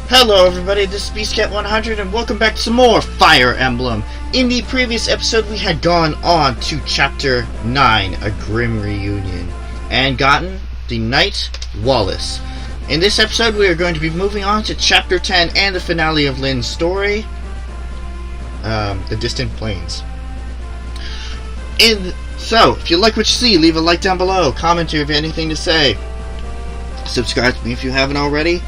Hello everybody, this is Chp.10 and welcome back to some more Fire Emblem. In the previous episode we had gone on to Chapter 9, A Grim Reunion, and gotten the Knight Wallace. In this episode we are going to be moving on to Chapter 10 and the finale of Lynn's story, The Distant Plains. So, if you like what you see, leave a like down below, comment if you have anything to say, subscribe to me if you haven't already,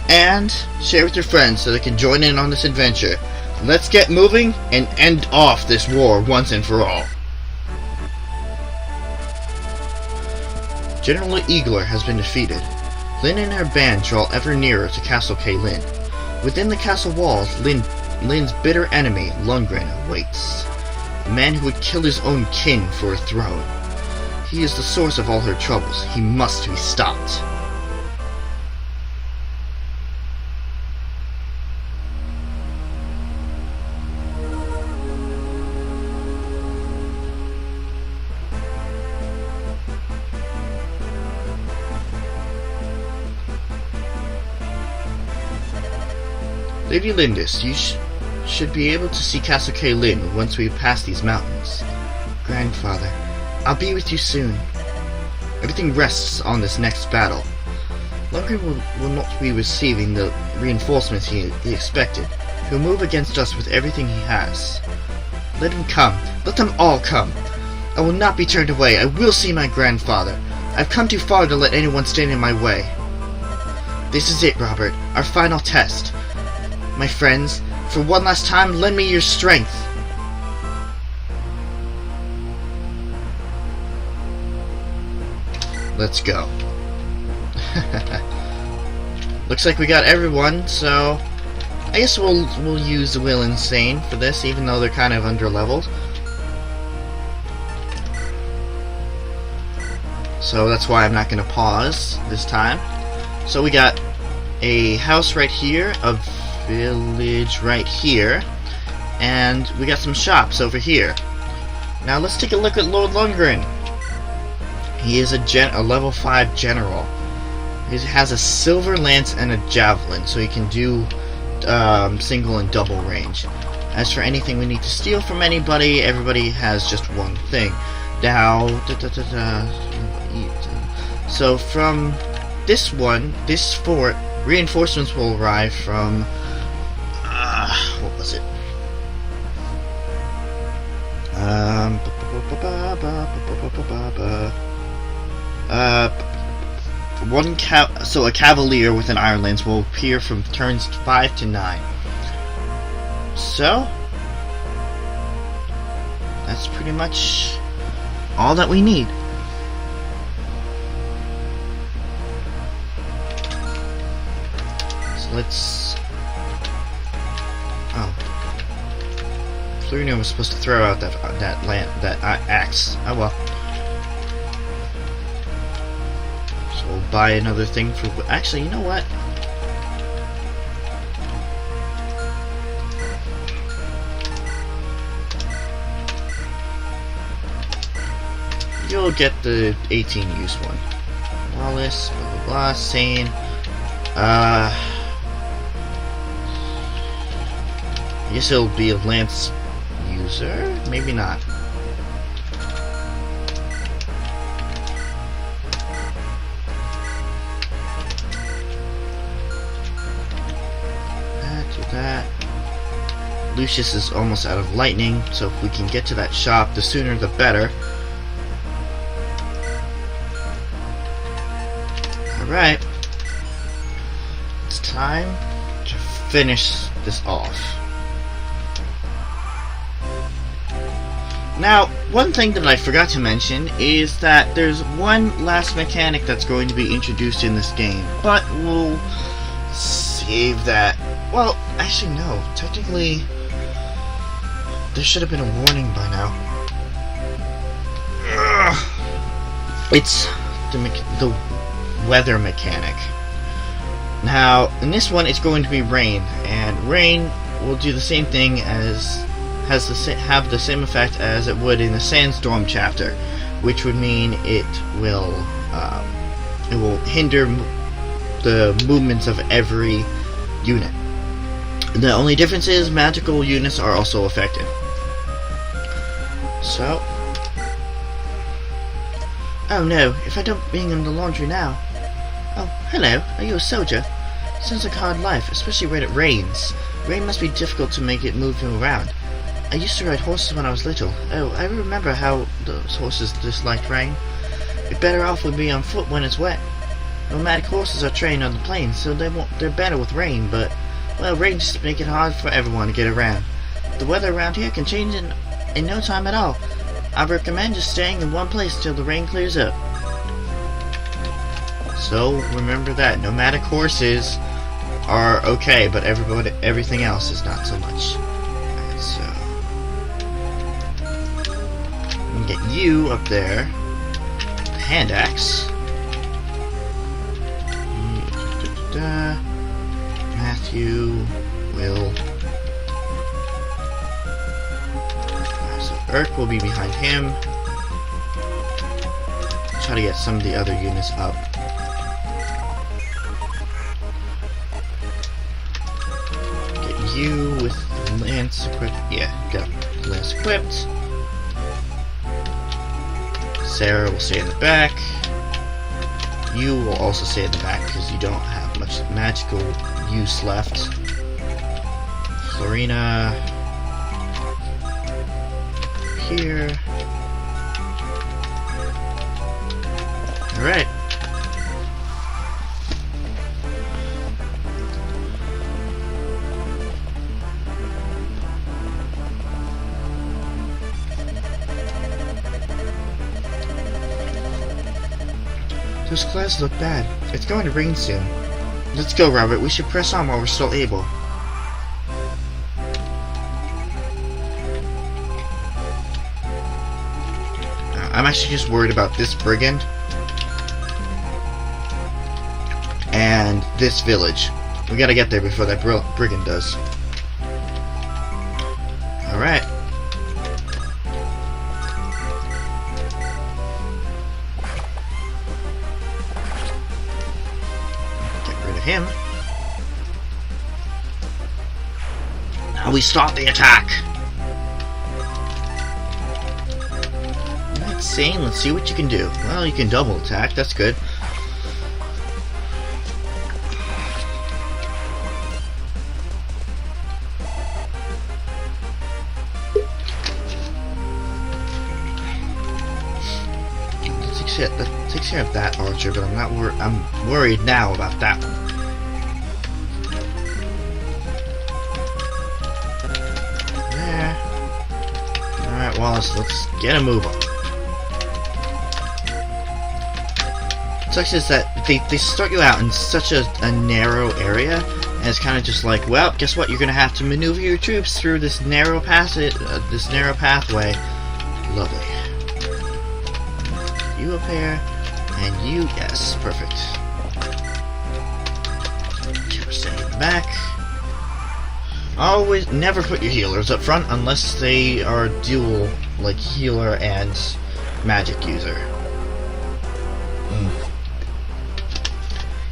and share with your friends so they can join in on this adventure. Let's get moving and end off this war once and for all. General Eagler has been defeated. Lynn and her band draw ever nearer to Castle Caelin. Within the castle walls, Lynn's bitter enemy, Ludgren, awaits. A man who would kill his own kin for a throne. He is the source of all her troubles. He must be stopped. Lady Lindis, you should be able to see Castle Caelin once we pass these mountains. Grandfather, I'll be with you soon. Everything rests on this next battle. Ludgren will not be receiving the reinforcements he expected. He'll move against us with everything he has. Let him come. Let them all come. I will not be turned away. I will see my grandfather. I've come too far to let anyone stand in my way. This is it, Robert. Our final test. My friends, for one last time, lend me your strength. Let's go. Looks like we got everyone, so I guess we'll use the Will Insane for this, even though they're kind of under-leveled. So that's why I'm not going to pause this time. So we got a house right here, a village right here, and we got some shops over here. Now let's take a look at Lord Ludgren. He is a level 5 general. He has a silver lance and a javelin, so he can do single and double range. As for anything we need to steal from anybody, everybody has just one thing. Now, so from this fort, reinforcements will arrive from what was it? So a cavalier with an iron lance will appear from turns 5 to 9. So that's pretty much all that we need. So let's. Oh, Flurino was supposed to throw out that axe. Oh well. So we'll buy another thing for. Actually, you know what? You'll get the 18 use one. Wallace, blah blah blah, sane. I guess he'll be a lance user? Maybe not. Do that. Lucius is almost out of lightning, so if we can get to that shop, the sooner the better. Alright. It's time to finish this off. Now, one thing that I forgot to mention is that there's one last mechanic that's going to be introduced in this game, but we'll save that. Well, actually no, technically there should have been a warning by now. It's the weather mechanic. Now, in this one it's going to be rain, and rain will do the same thing as have the same effect as it would in the Sandstorm chapter, which would mean it will hinder the movements of every unit. The only difference is magical units are also affected. So... Oh no, if I don't bring him the laundry now... Oh, hello, are you a soldier? Sounds like a hard life, especially when it rains. Rain must be difficult to make it move him around. I used to ride horses when I was little. Oh, I remember how those horses disliked rain. You're better off with me on foot when it's wet. Nomadic horses are trained on the plains, so they're better with rain, but, well, rain just makes it hard for everyone to get around. The weather around here can change in no time at all. I recommend just staying in one place until the rain clears up. So, remember that. Nomadic horses are okay, but everything else is not so much. Alright, so... I'm gonna get you up there. The hand axe. Matthew, Will. So Urk will be behind him. Try to get some of the other units up. Get you with Lance equipped. Yeah, got Lance equipped. Sarah will stay in the back. You will also stay in the back because you don't have much magical use left. Florina here. Alright. Those clouds look bad. It's going to rain soon. Let's go, Robert. We should press on while we're still able. I'm actually just worried about this brigand and this village. We gotta get there before that brigand does. Alright. Him. Now we start the attack. That's insane. Let's see what you can do. Well, you can double attack. That's good. That takes care of that archer, but I'm worried now about that one. Alright, Wallace, let's get a move on. What sucks is that they start you out in such a narrow area, and it's kind of just like, well, guess what? You're going to have to maneuver your troops through this narrow pathway. Lovely. You up here, and you, yes, perfect. You're staying in the back. Always, never put your healers up front unless they are dual, like healer and magic user.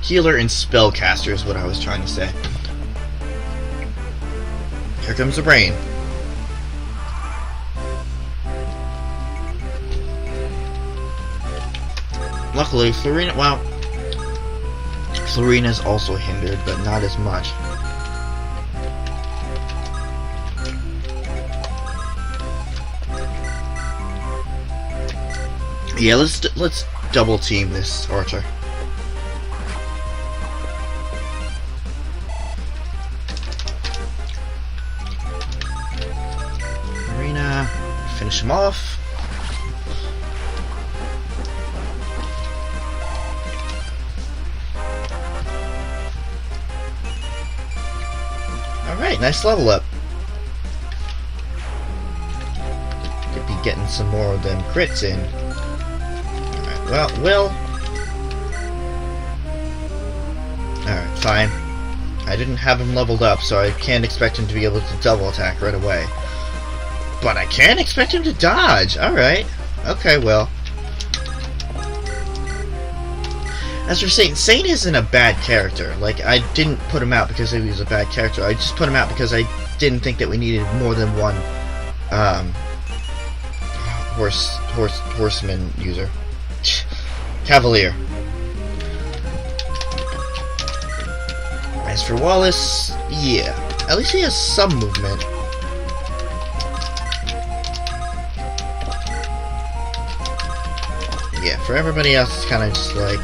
Healer and spellcaster is what I was trying to say. Here comes the rain. Luckily, Florina, well, Florina's also hindered, but not as much. Yeah, let's double team this archer. Florina, finish him off. Alright, nice level up. Could be getting some more of them crits in. Alright, well, alright, fine. I didn't have him leveled up, so I can't expect him to be able to double attack right away. But I can expect him to dodge! Alright. Okay, well. As for Satan, Satan isn't a bad character. Like, I didn't put him out because he was a bad character. I just put him out because I didn't think that we needed more than one horseman user. Cavalier. As for Wallace, yeah. At least he has some movement. Yeah, for everybody else, it's kind of just like,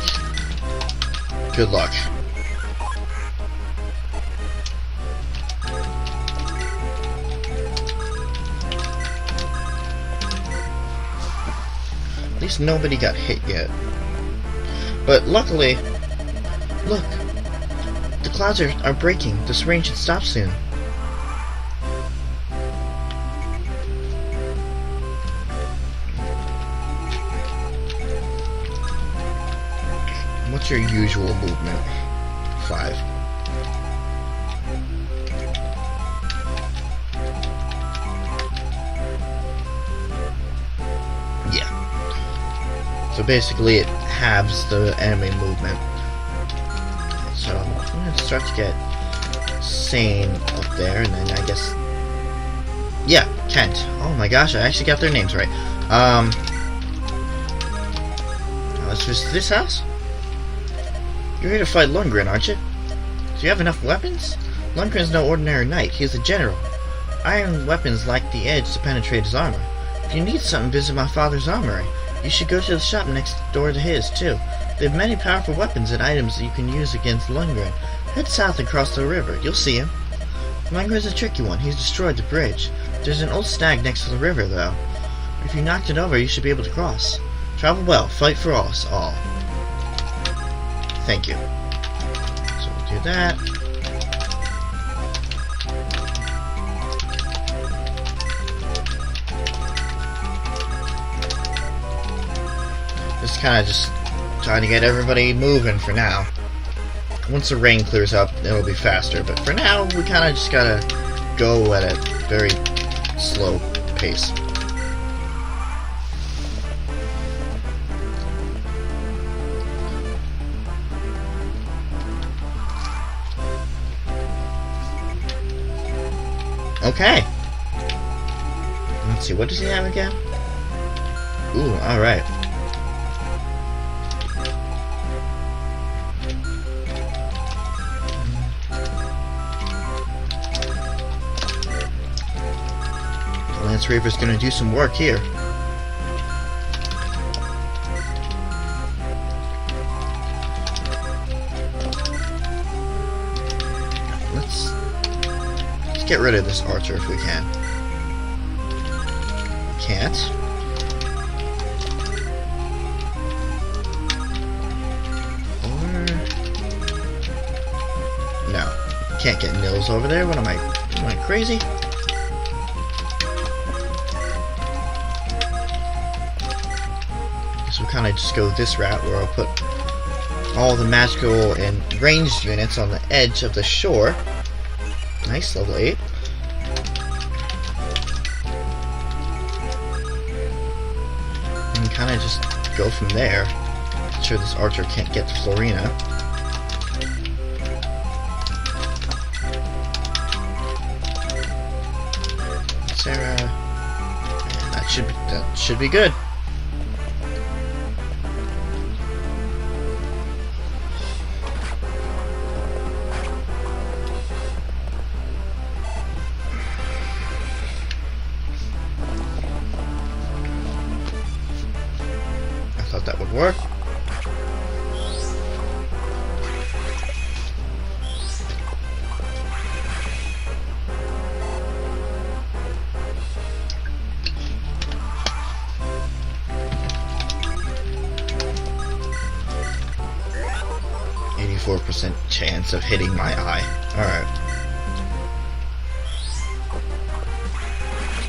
good luck. At least nobody got hit yet. But luckily, look, the clouds are breaking. This rain should stop soon. What's your usual movement? 5. Yeah. So basically it halves the enemy movement. So I'm going to start to get Sane up there, and then I guess... Yeah, Kent. Oh my gosh, I actually got their names right. Let's visit this house? You're here to fight Ludgren, aren't you? Do you have enough weapons? Ludgren's no ordinary knight. He's a general. Iron weapons lack the edge to penetrate his armor. If you need something, visit my father's armory. You should go to the shop next door to his, too. They have many powerful weapons and items that you can use against Ludgren. Head south and cross the river. You'll see him. Ludgren's a tricky one. He's destroyed the bridge. There's an old stag next to the river, though. If you knocked it over, you should be able to cross. Travel well. Fight for us all. Thank you. So we'll do that. Just kind of trying to get everybody moving for now. Once the rain clears up, it'll be faster. But for now, we kind of just gotta go at a very slow pace. Okay. Let's see, what does he have again? Ooh, alright. The Lance Reaver's gonna do some work here. Let's get rid of this archer if we can. Can't. Or... no. Can't get Nils over there. What am I crazy? Guess we'll kind of just go this route where I'll put all the magical and ranged units on the edge of the shore. Nice, level 8. And kind of just go from there. I'm sure this archer can't get to Florina. Sarah. Yeah, that should be good. That would work. %, chance of hitting my eye. Alright.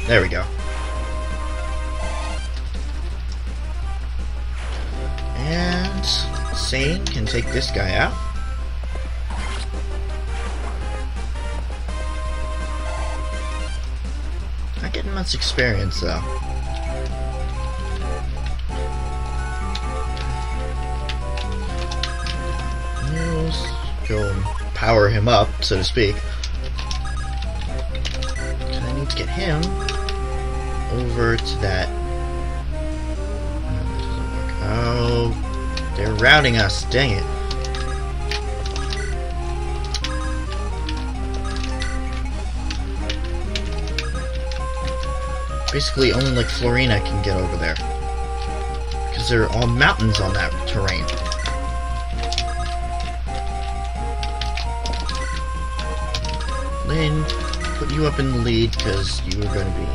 There we go. And Sane can take this guy out. Not getting much experience though. go and power him up, so to speak. Because I need to get him over to that. No, that doesn't work. Oh, they're routing us. Dang it. Basically, only like Florina can get over there. Because there are all mountains on that terrain. Lynn, put you up in the lead because you are going to be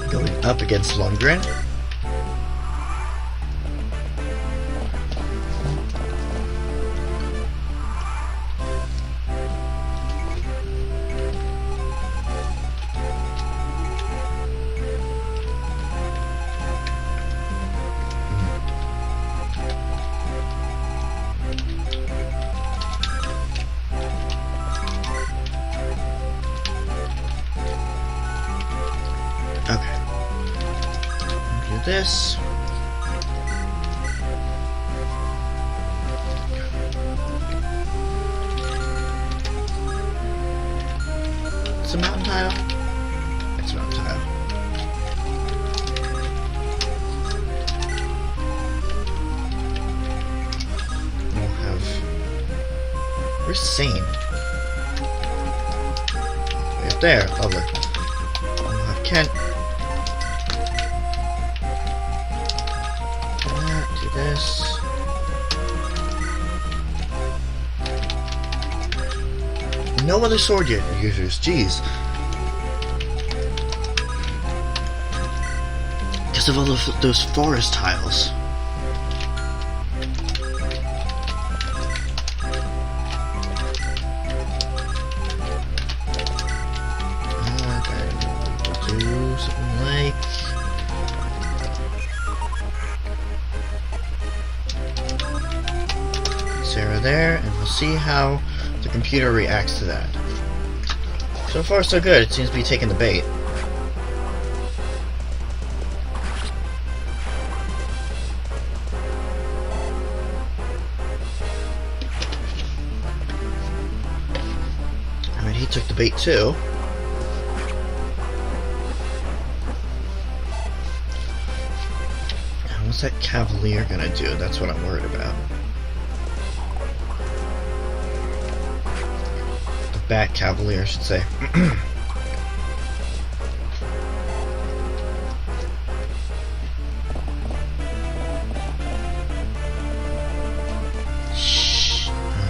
going up against Lundgren. This. It's a mountain tile. It's a mountain tile. We'll have. Where's Sane? Way up there. Lovely. We'll have Kent. This. No other sword users, jeez. Because of all of those forest tiles. We'll do something like. Sarah there, and we'll see how the computer reacts to that. So far, so good. It seems to be taking the bait. I mean, he took the bait too. And what's that Cavalier gonna do? That's what I'm worried about. Bat Cavalier, I should say.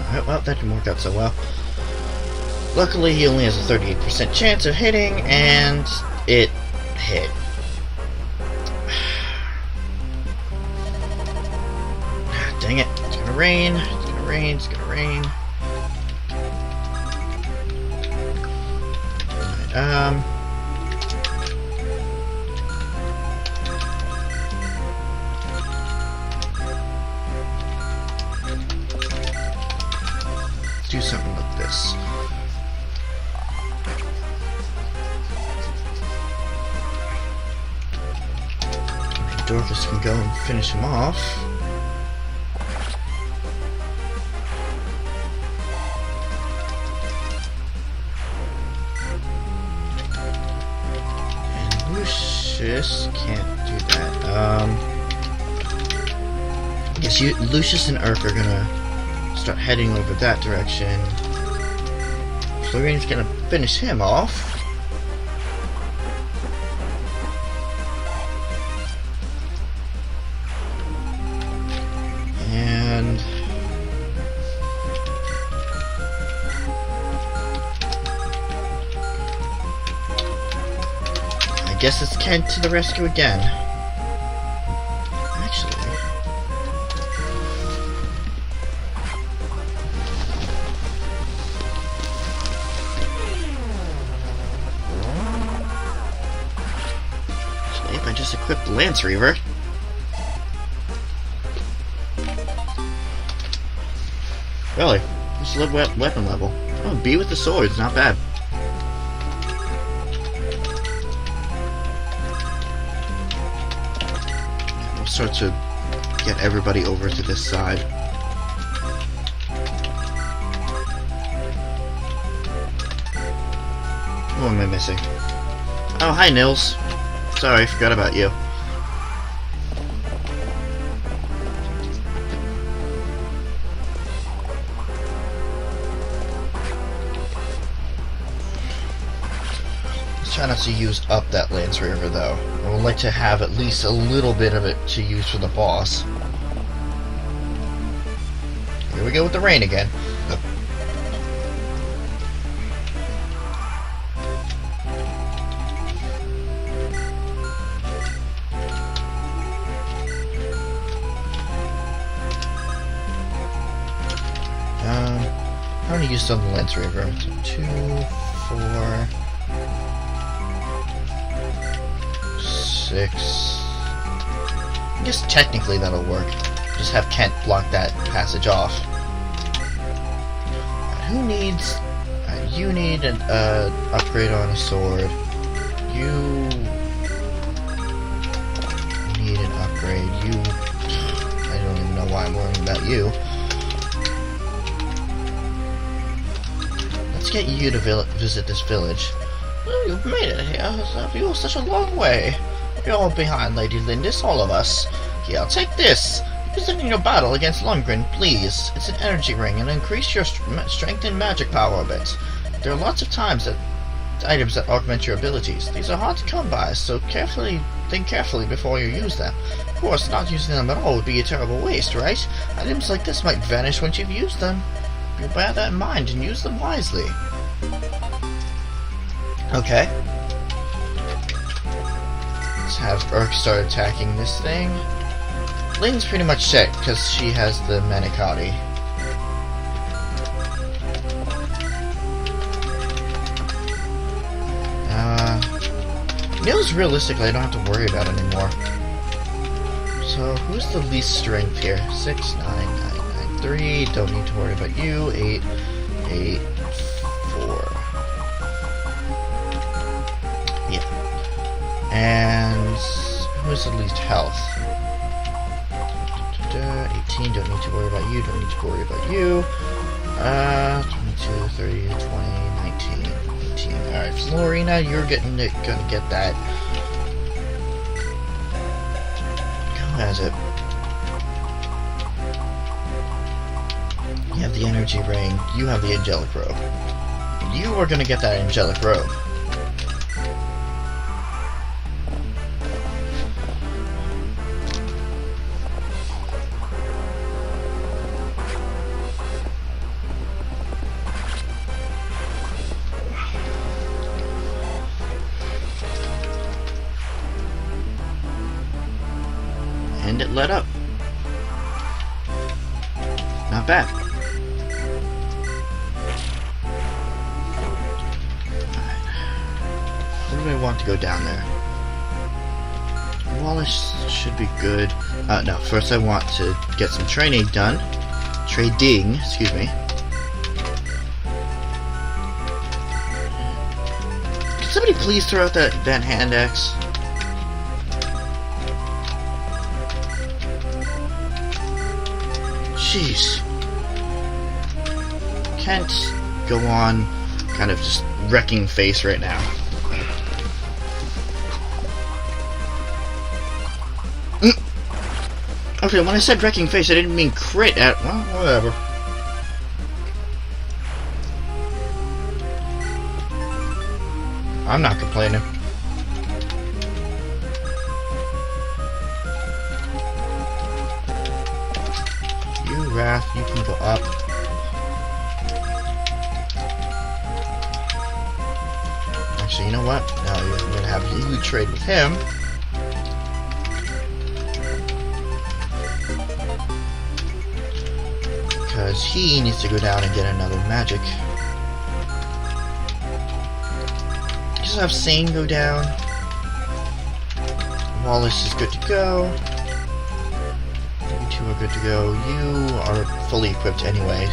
Alright, well, that didn't work out so well. Luckily, he only has a 38% chance of hitting, and it hit. Dang it. It's gonna rain. It's gonna rain. It's gonna rain. Let's do something like this. Dorcas can go and finish him off. Lucius can't do that. I guess Lucius and Urk are gonna start heading over that direction. Florina's gonna finish him off. And I guess it's Kent to the rescue again. Actually, if I just equipped the Lance Reaver. Really? Just weapon level. Oh, B with the swords, not bad. We'll start to get everybody over to this side. Who am I missing? Oh, hi, Nils. Sorry, I forgot about you. Let's try not to use up that Lance River, though. I would like to have at least a little bit of it to use for the boss. Here we go with the rain again. I'm gonna use some Lance River. 2, 4, 6. I guess technically that'll work. Just have Kent block that passage off. Who needs? You need an upgrade on a sword. You need an upgrade. I don't even know why I'm worrying about you. Let's get you to visit this village. Oh, you've made it here. You're such a long way. You're all behind, Lady Lindis, all of us. Here, take this. Use it in your battle against Ludgren, please. It's an energy ring, and increase your strength and magic power a bit. There are lots of items that augment your abilities. These are hard to come by, so think carefully before you use them. Of course, not using them at all would be a terrible waste, right? Items like this might vanish once you've used them. You bear that in mind and use them wisely. Okay. Let's have Urk start attacking this thing. Lynn's pretty much set because she has the Manicotti. Nils, realistically, I don't have to worry about anymore. So, who's the least strength here? 6, 9, 9, 9, 3. Don't need to worry about you. 8, 8, 4. Yeah. And who's the least health? 18. Don't need to worry about you. Don't need to worry about you. 22, 30, 20, 19. Alright, Florina, you're gonna get that. Who has it? You have the energy ring. You have the angelic robe. You are gonna get that angelic robe. And it lit up. Not bad. Alright. Where do I want to go down there? Wallace should be good. No, first I want to get some training done. Trading, excuse me. Can somebody please throw out that hand axe? Jeez. Can't go on kind of just wrecking face right now. Okay, when I said wrecking face, I didn't mean crit at... well, whatever. I'm not complaining. Wrath, you can go up. Actually, you know what? No, I'm gonna have you trade with him. Because he needs to go down and get another magic. Just have Sane go down. Wallace is good to go. We're good to go. You are fully equipped anyway.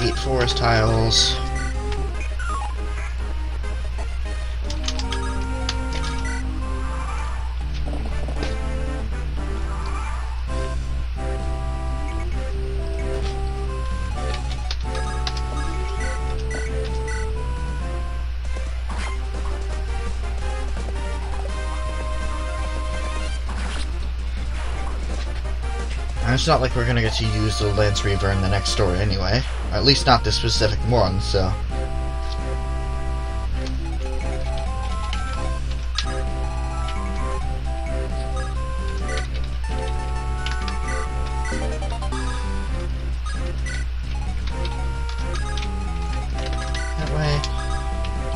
8 forest tiles. It's not like we're gonna get to use the Lance Reaver in the next story anyway. Or at least not this specific one, so... That way.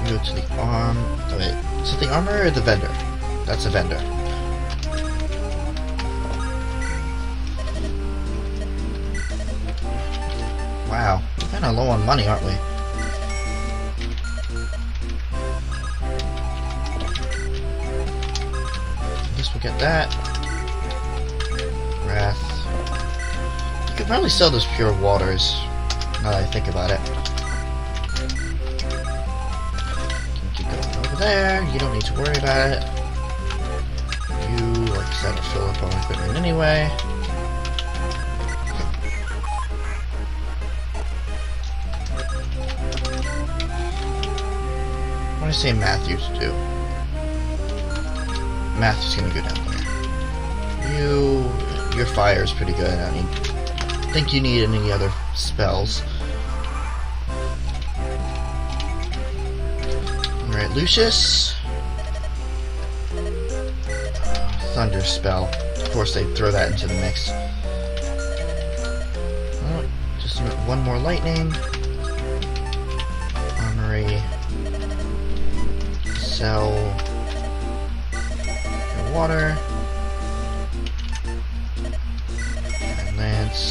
You go to the arm... Wait, is it the armor or the vendor? That's a vendor. Wow, we're kinda low on money, aren't we? I guess we'll get that. Wrath. You could probably sell those pure waters, now that I think about it. Can keep going over there, you don't need to worry about it. You, like I said, will fill up on equipment anyway. I'm gonna say Matthew to do. Matthew's gonna go down there. Your fire is pretty good. I don't think you need any other spells. Alright, Lucius. Thunder spell. Of course, they throw that into the mix. Oh, just one more lightning. Armory. Sell your water. And Lance.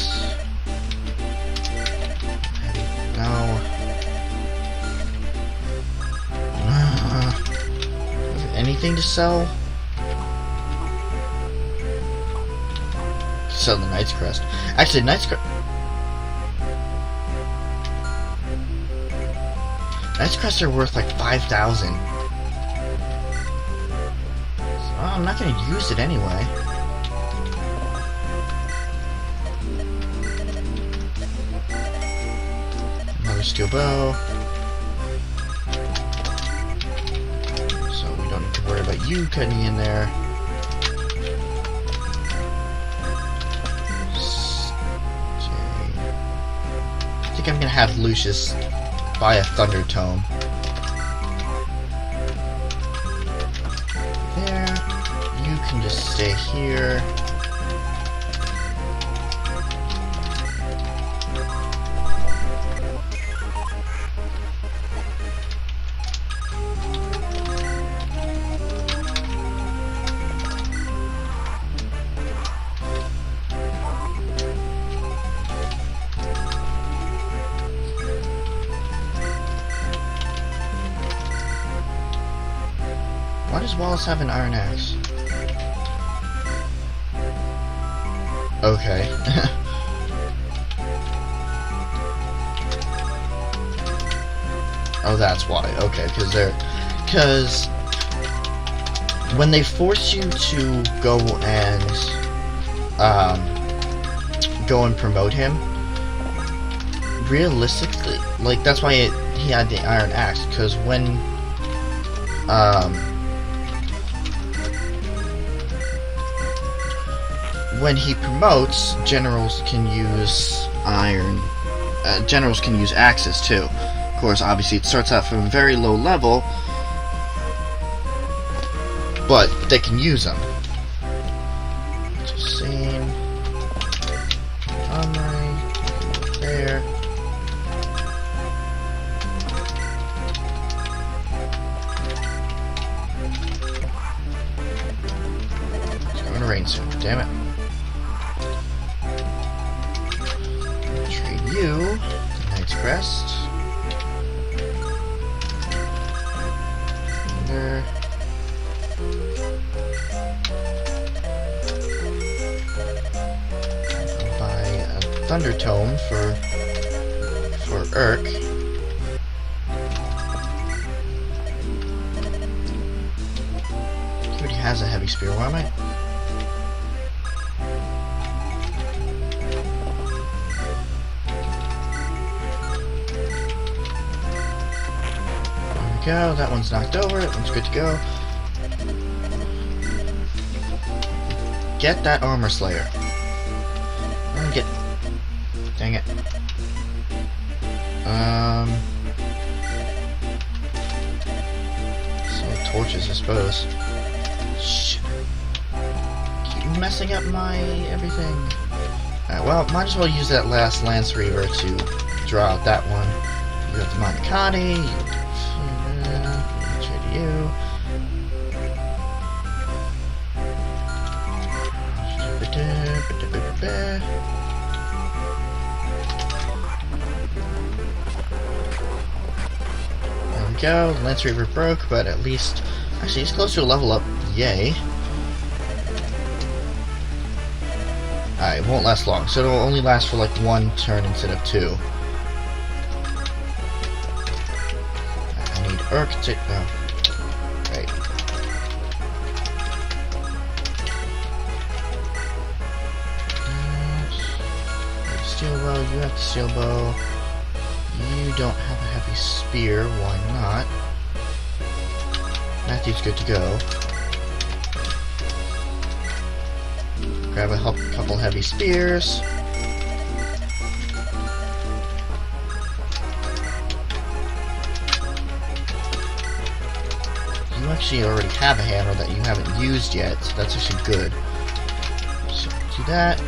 No. Anything to sell? Sell the Knight's Crest. Actually, Knight's Crests are worth like 5,000. I'm not going to use it anyway. Another steel bow. So we don't need to worry about you cutting in there. I think I'm going to have Lucius buy a Thunder Tome. Can just stay here. Why does Wallace have an iron axe? Okay. Oh, that's why. Okay, because when they force you to go and promote him, realistically, like that's why he had the iron axe. Because when he promotes, generals can use iron. Generals can use axes too. Of course, obviously, it starts out from a very low level, but they can use them. Just saying. Armory. There. It's going to rain soon. Damn it. You, the Knight's Crest. Thunder. I'll buy a Thunder Tome for Urk. He already has a heavy spear. Why am I? Go. That one's knocked over. That one's good to go. Get that Armor Slayer. Dang it. So torches, I suppose. Shit. Keep messing up my everything. Alright, well, might as well use that last Lance Reaver to draw out that one. You have the Monicati. Trade you. There we go. Lance Reaver broke, but at least... Actually, he's close to a level up. Yay. Alright, it won't last long, so it'll only last for like 1 turn instead of 2. I need Urk to... Oh. Right. Steel bow, you have the steel bow. You don't have a heavy spear, why not? Matthew's good to go. Grab a couple heavy spears. You actually already have a hammer that you haven't used yet, so that's actually good. So do that.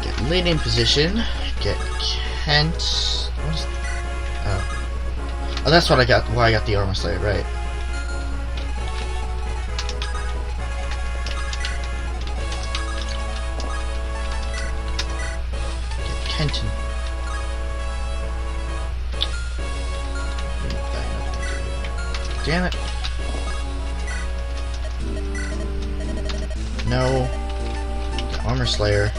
Get Lynn in position. Get Kent. What is... Oh, that's what I got. Why I got the Armor Slayer, right? Kenton. Damn it. No. The Armor Slayer.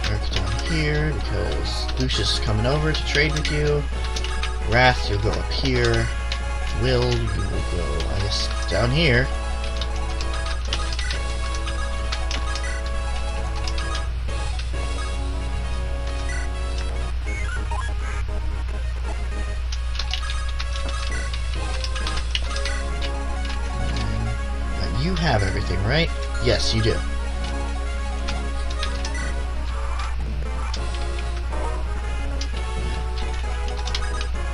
Eric's down here because Lucius is coming over to trade with you. Wrath, you'll go up here. Will, you will go, I guess, down here. And you have everything, right? Yes, you do.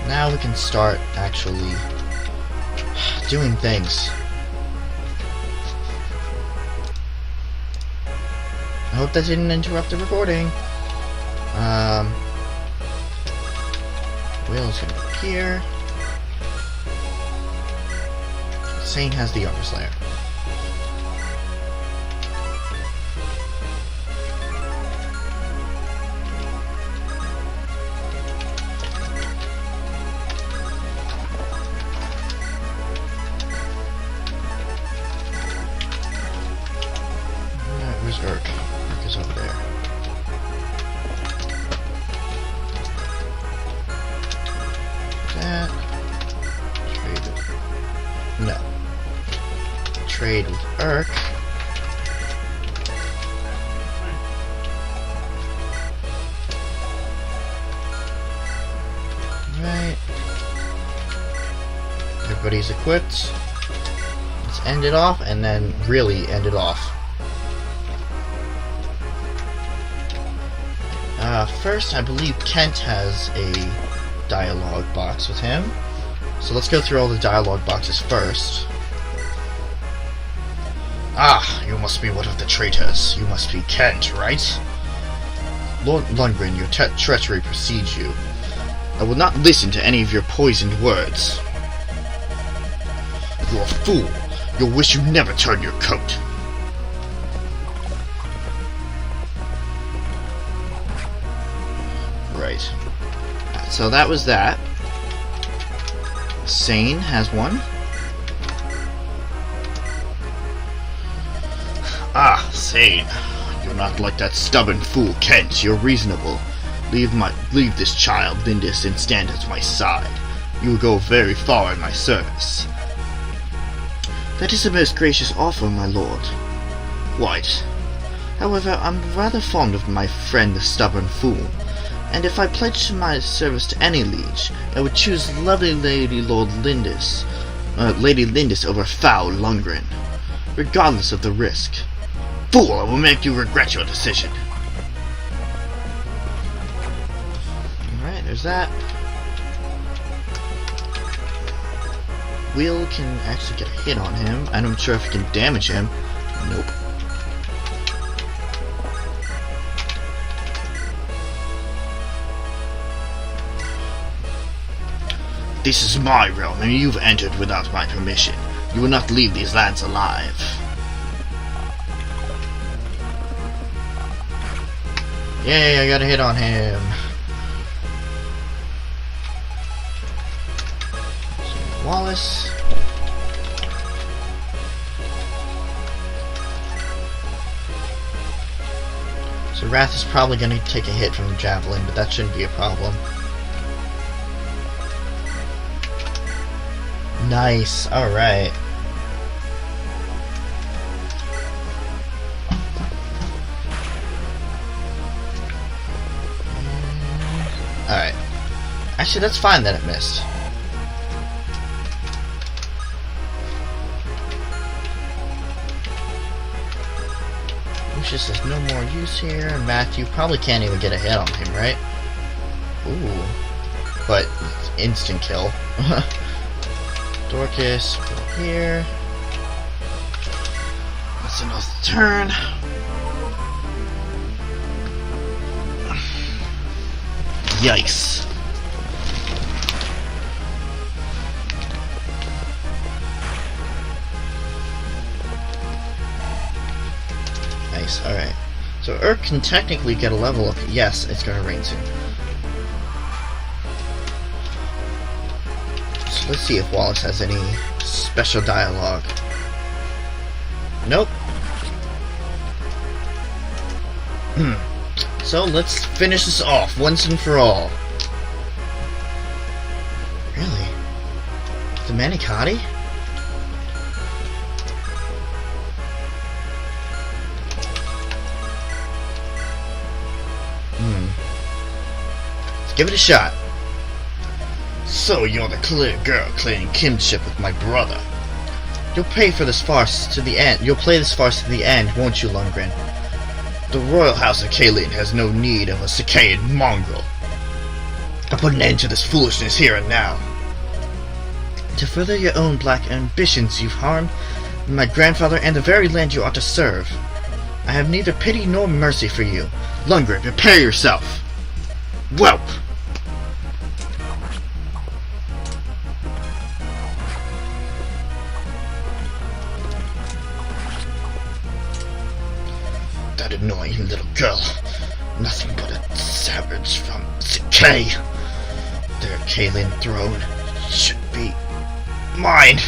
Now we can start actually doing things. I hope that didn't interrupt the recording. Will's gonna go here. Sane has the Armor Slayer. Urk. Urk is over there. That. Trade with... No. Trade with Urk. Right. Everybody's equipped. Let's end it off and then really end it off. First, I believe Kent has a dialogue box with him. So let's go through all the dialogue boxes first. Ah, you must be one of the traitors. You must be Kent, right? Lord Lundgren, your treachery precedes you. I will not listen to any of your poisoned words. You're a fool. You'll wish you never turned your coat. Right. So that was that. Sane has one. Ah, Sane. You're not like that stubborn fool Kent. You're reasonable. Leave this child, Lindis, and stand at my side. You will go very far in my service. That is a most gracious offer, my lord. Quite. However, I'm rather fond of my friend the stubborn fool. And if I pledged my service to any liege, I would choose lovely Lady Lindis over foul Lundgren, regardless of the risk. Fool, I will make you regret your decision. Alright, there's that. Will can actually get a hit on him. I'm not sure if he can damage him. Nope. This is my realm, and you've entered without my permission. You will not leave these lands alive. Yay, I got a hit on him. Wallace. So Wrath is probably going to take a hit from the Javelin, but that shouldn't be a problem. Nice, alright. Alright. Actually, that's fine that it missed. Lucius has no more use here, and Matthew probably can't even get a hit on him, right? Ooh. But, instant kill. Dorcas, go here. That's another turn. Yikes. Nice, alright. So Urk can technically get a level up. Yes, it's gonna rain soon. So let's see if Wallace has any special dialogue. Nope. So let's finish this off once and for all. Really? The Manicotti? Let's give it a shot. So you're the clear girl claiming kinship with my brother. You'll pay for this farce to the end. You'll play this farce to the end, won't you, Lundgren? The royal house of Caelin has no need of a Cicaid mongrel. I'll put an end to this foolishness here and now. To further your own black ambitions, you've harmed my grandfather and the very land you ought to serve. I have neither pity nor mercy for you. Lundgren, prepare yourself. Whelp! That annoying little girl. Nothing but a savage from Cicay. Their Caelin throne should be mine.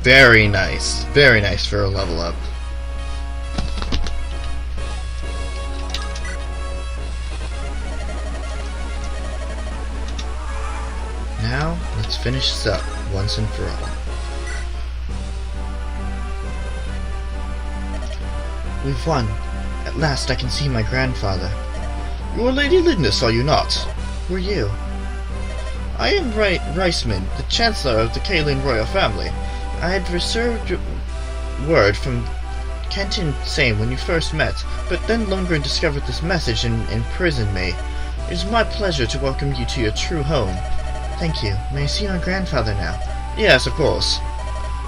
Very nice. Very nice for a level up. Now, let's finish this up once and for all. We've won. At last I can see my grandfather. You are Lady Lindis, are you not? Who are you? I am Reisman, the Chancellor of the Caelin royal family. I had received word from Kenton Same when you first met, but then Lundgren discovered this message and imprisoned me. It is my pleasure to welcome you to your true home. Thank you. May I see my grandfather now? Yes, of course.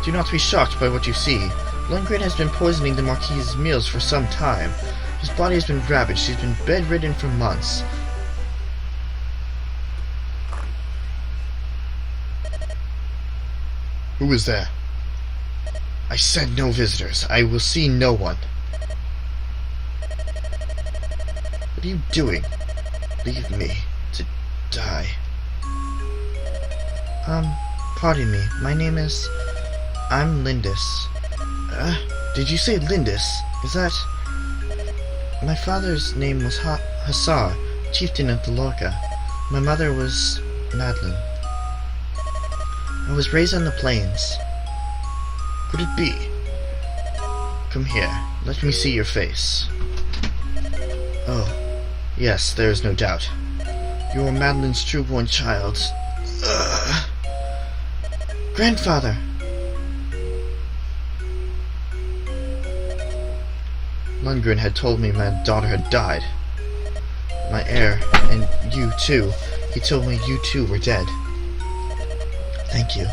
Do not be shocked by what you see. Lundgren has been poisoning the Marquis's meals for some time. His body has been ravaged. He's been bedridden for months. Who is there? I said no visitors. I will see no one. What are you doing? Leave me to die. Pardon me. My name is... I'm Lindis. Did you say Lindis? Is that... My father's name was Hussar, chieftain of the Lorca. My mother was Madeline. I was raised on the plains. Could it be? Come here. Let me see your face. Oh, yes, there is no doubt. You are Madeline's true-born child. Grandfather! Lundgren had told me my daughter had died. My heir, and you too. He told me you too were dead. Thank you.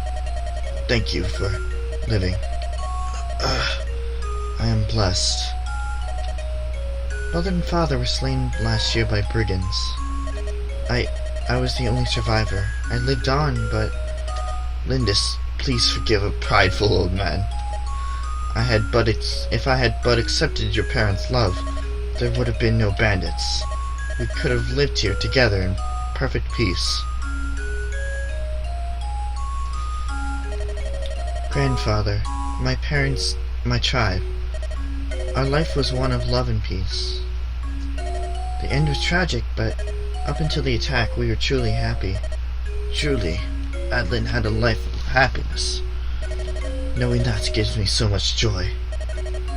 Thank you for living. I am blessed. Mother and father were slain last year by brigands. I was the only survivor. I lived on, but... Lindis, please forgive a prideful old man. If I had but accepted your parents' love, there would have been no bandits. We could have lived here together in perfect peace. Grandfather, my parents, my tribe. Our life was one of love and peace. The end was tragic, but up until the attack we were truly happy. Truly, Adeline had a life of happiness. Knowing that gives me so much joy.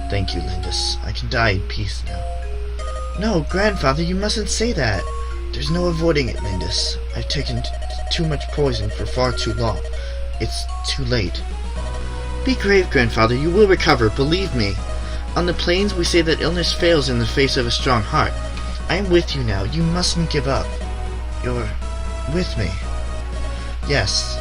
Thank you, Lindis. I can die in peace now. No, Grandfather, you mustn't say that. There's no avoiding it, Lindis. I've taken too much poison for far too long. It's too late. Be brave, Grandfather. You will recover, believe me. On the plains, we say that illness fails in the face of a strong heart. I am with you now. You mustn't give up. You're with me. Yes.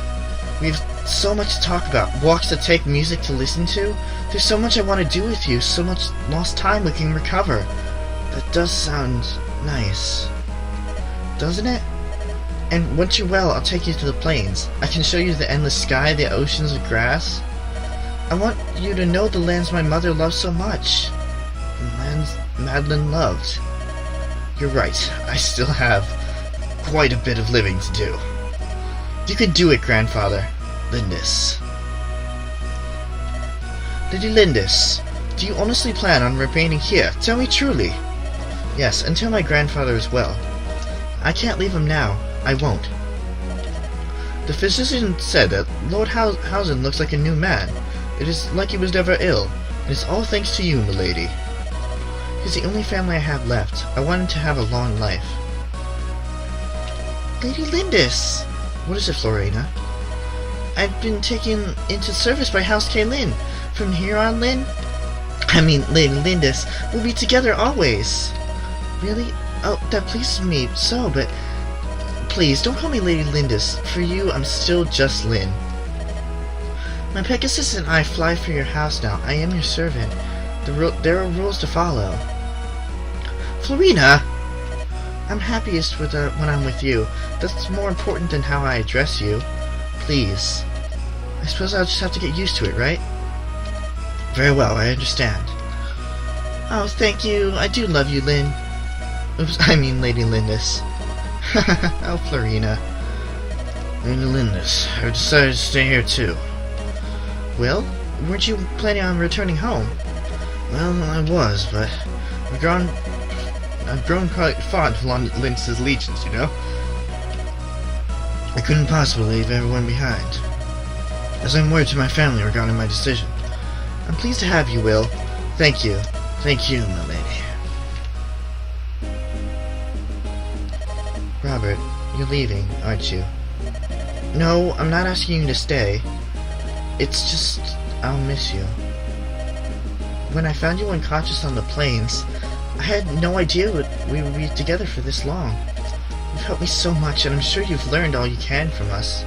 We've so much to talk about. Walks to take, music to listen to. There's so much I want to do with you. So much lost time we can recover. That does sound nice. Doesn't it? And once you're well, I'll take you to the plains. I can show you the endless sky, the oceans of grass. I want you to know the lands my mother loved so much. The lands Madeline loved. You're right. I still have quite a bit of living to do. You can do it, Grandfather. Lindis. Lady Lindis, do you honestly plan on remaining here? Tell me truly. Yes, until my grandfather is well. I can't leave him now. I won't. The physician said that Lord Hausen looks like a new man. It is like he was never ill. And it's all thanks to you, milady. He's the only family I have left. I want him to have a long life. Lady Lindis! What is it, Florina? I've been taken into service by House Caelin. From here on, Lady Lindis, we'll be together always. Really? Oh, that pleases me so, but... Please, don't call me Lady Lindis. For you, I'm still just Lynn. My Pegasus and I fly for your house now. I am your servant. There are rules to follow. Florina! I'm happiest when I'm with you. That's more important than how I address you. Please. I suppose I'll just have to get used to it, right? Very well, I understand. Oh, thank you. I do love you, Lynn. Oops, I mean Lady Lindis. Oh, Florina. Lady Lindis, I've decided to stay here too. Well, weren't you planning on returning home? Well, I was, but I've grown quite fond of Lindis's legions, you know? I couldn't possibly leave everyone behind. As I'm word to my family regarding my decision. I'm pleased to have you, Will. Thank you. Thank you, my lady. Robert, you're leaving, aren't you? No, I'm not asking you to stay. It's just, I'll miss you. When I found you unconscious on the plains, I had no idea we would be together for this long. You've helped me so much, and I'm sure you've learned all you can from us.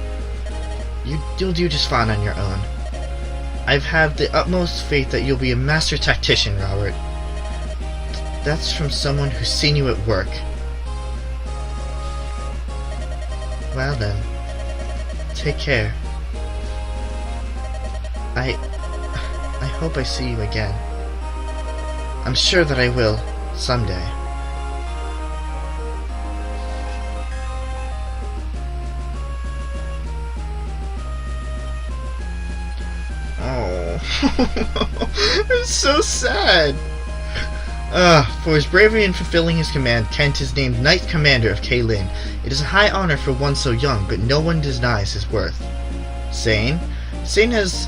You'll do just fine on your own. I've had the utmost faith that you'll be a master tactician, Robert. That's from someone who's seen you at work. Well then, take care. I hope I see you again. I'm sure that I will, someday. Oh, it's so sad. For his bravery in fulfilling his command, Kent is named Knight Commander of Caelin. It is a high honor for one so young, but no one denies his worth. Zane? Zane has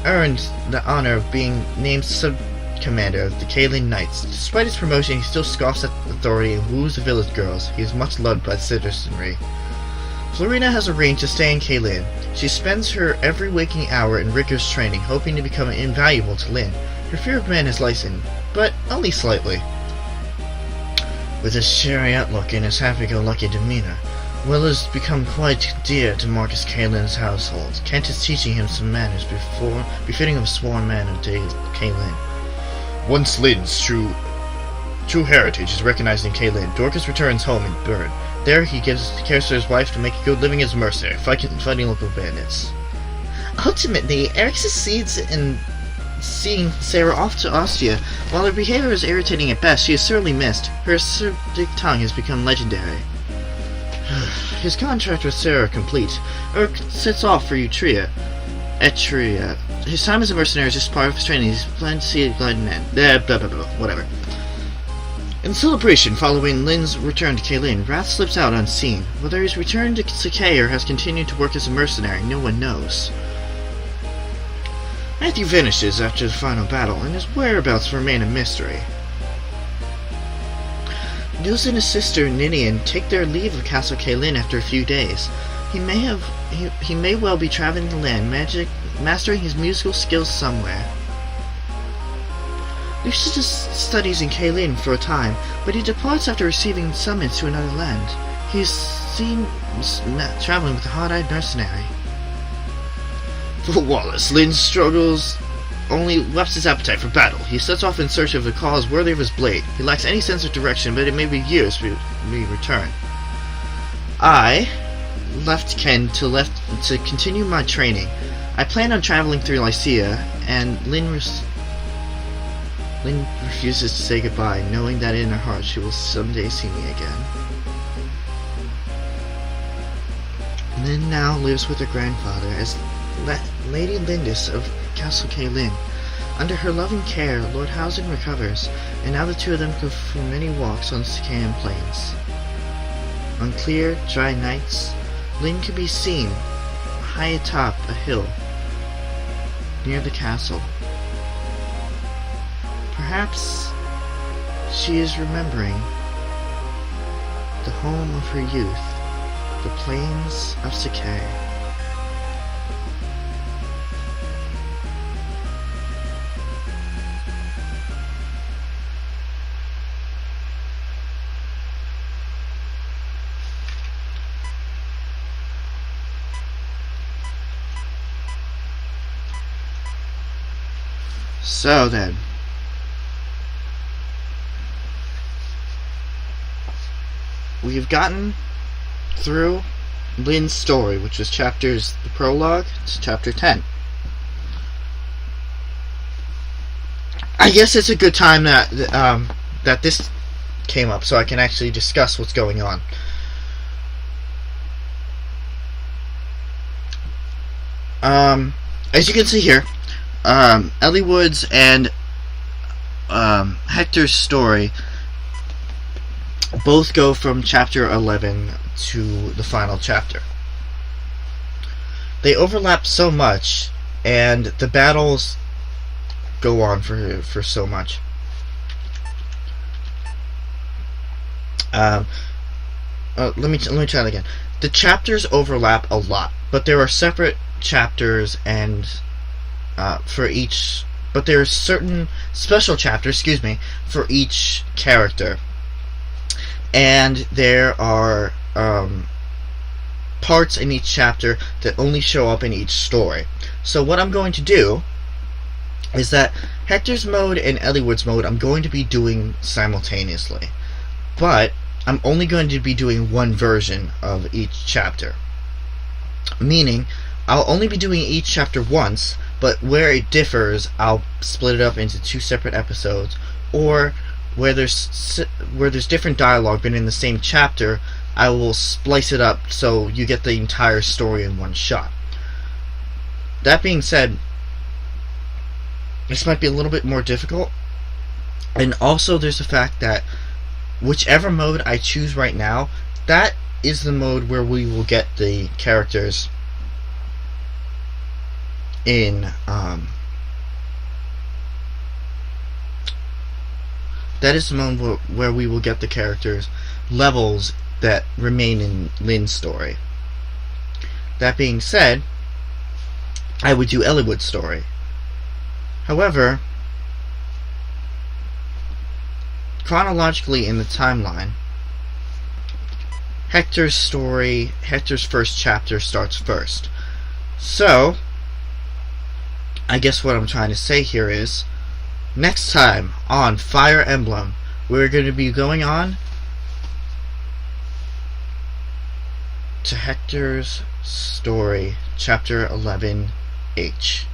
earned the honor of being named sub-commander of the Caelin Knights. Despite his promotion, he still scoffs at authority and woos the village girls. He is much loved by the citizenry. Florina has arranged to stay in Caelin. She spends her every waking hour in rigorous training, hoping to become invaluable to Lyn. Her fear of men has lightened, but only slightly. With his cheery outlook and his happy-go-lucky demeanor, Will has become quite dear to Marquess Caelin's household. Kent is teaching him some manners befitting of a sworn man of Caelin. Once Lyn's true heritage is recognized in Caelin, Dorcas returns home in Burn. There he cares for his wife to make a good living as a mercenary, fighting local bandits. Ultimately, Eric succeeds in seeing Sarah off to Ostia. While her behavior is irritating at best, she is sorely missed. Her acerbic tongue has become legendary. His contract with Sarah complete. Eric sets off for Etria. His time as a mercenary is just part of his training. He's planning to see it glide an end. Blah blah blah, whatever. In celebration following Lyn's return to Caelin, Wrath slips out unseen. Whether he's returned to Sakay or has continued to work as a mercenary, no one knows. Matthew vanishes after the final battle, and his whereabouts remain a mystery. Nils and his sister Ninian take their leave of Castle Caelin after a few days. He may well be traveling the land, mastering his musical skills somewhere. Lucius studies in Caelin for a time, but he departs after receiving summons to another land. He is seen traveling with a hard-eyed mercenary. For Wallace, Lyn struggles only left his appetite for battle. He sets off in search of a cause worthy of his blade. He lacks any sense of direction, but it may be years before we return. I left Ken to continue my training. I plan on traveling through Lycia, and Lyn refuses to say goodbye, knowing that in her heart she will someday see me again. Lyn now lives with her grandfather as Lady Lindis of Castle Caelin. Under her loving care, Lord Housen recovers, and now the two of them go for many walks on the Sikaean plains. On clear, dry nights, Lyn can be seen high atop a hill near the castle. Perhaps she is remembering the home of her youth, the plains of Sikae. So then, we've gotten through Lyn's story, which was the prologue to chapter 10. I guess it's a good time that this came up, so I can actually discuss what's going on. As you can see here, Eliwood's and Hector's story both go from chapter 11 to the final chapter. They overlap so much, and the battles go on for so much. Let me try that again. The chapters overlap a lot, but there are separate chapters and for each. But there are certain special chapters, for each character. And there are parts in each chapter that only show up in each story. So what I'm going to do is that Hector's mode and Eliwood's mode I'm going to be doing simultaneously. But I'm only going to be doing one version of each chapter. Meaning, I'll only be doing each chapter once, but where it differs, I'll split it up into two separate episodes, or where there's different dialogue but in the same chapter, I will splice it up so you get the entire story in one shot. That being said, this might be a little bit more difficult, and also there's the fact that whichever mode I choose right now, that is the mode where we will get the characters in that is the moment where we will get the characters levels that remain in Lynn's story. That being said, I would do Eliwood's story. However, chronologically in the timeline, Hector's story, Hector's first chapter starts first. So, I guess what I'm trying to say here is, next time on Fire Emblem, we're going to be going on to Hector's story, Chapter 11H.